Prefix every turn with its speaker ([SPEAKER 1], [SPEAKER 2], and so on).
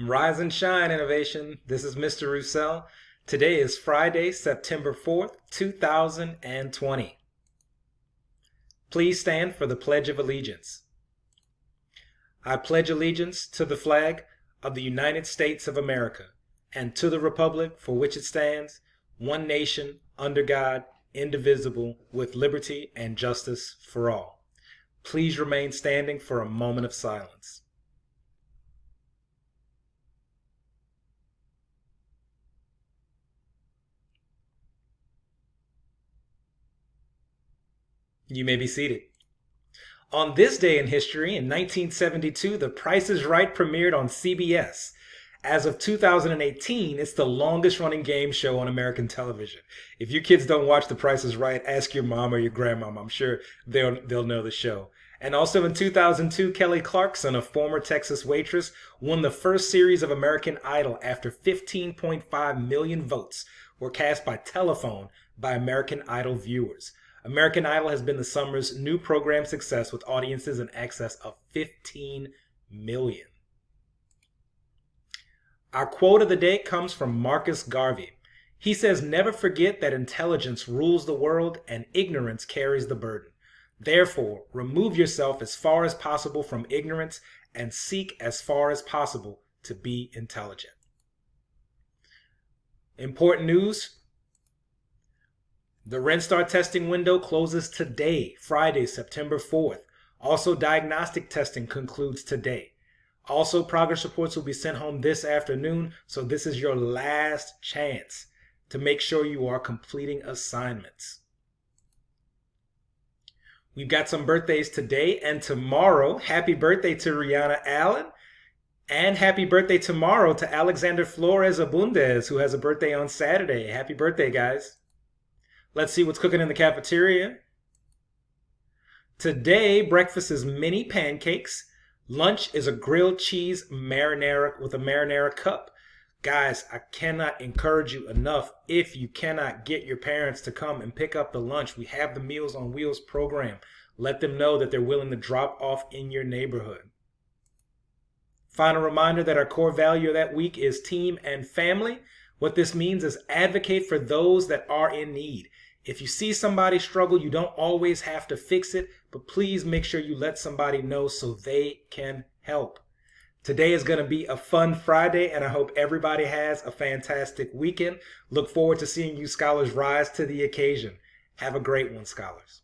[SPEAKER 1] Rise and shine, innovation. This is Mr. Roussel. Today is Friday, September 4th, 2020. Please stand for the Pledge of Allegiance. I pledge allegiance to the flag of the United States of America and to the republic for which it stands, one nation, under God, indivisible, with liberty and justice for all. Please remain standing for a moment of silence. You may be seated. On this day in history, in 1972, The Price is Right premiered on CBS. As of 2018, it's the longest running game show on American television. If you kids don't watch The Price is Right, ask your mom or your grandmom. I'm sure they'll know the show. And also in 2002, Kelly Clarkson, a former Texas waitress, won the first series of American Idol after 15.5 million votes were cast by telephone by American Idol viewers. American Idol has been the summer's new program success with audiences in excess of 15 million. Our quote of the day comes from Marcus Garvey. He says, "Never forget that intelligence rules the world and ignorance carries the burden. Therefore, remove yourself as far as possible from ignorance and seek as far as possible to be intelligent." Important news. The Renstar testing window closes today, Friday, September 4th. Also, diagnostic testing concludes today. Also, progress reports will be sent home this afternoon, so this is your last chance to make sure you are completing assignments. We've got some birthdays today and tomorrow. Happy birthday to Rihanna Allen. And happy birthday tomorrow to Alexander Flores Abundez, who has a birthday on Saturday. Happy birthday, guys. Let's see what's cooking in the cafeteria. Today, breakfast is mini pancakes. Lunch is a grilled cheese marinara with a marinara cup. Guys, I cannot encourage you enough. If you cannot get your parents to come and pick up the lunch, we have the Meals on Wheels program. Let them know that they're willing to drop off in your neighborhood. Final reminder that our core value of that week is team and family. What this means is advocate for those that are in need. If you see somebody struggle, you don't always have to fix it, but please make sure you let somebody know so they can help. Today is going to be a fun Friday, and I hope everybody has a fantastic weekend. Look forward to seeing you scholars rise to the occasion. Have a great one, scholars.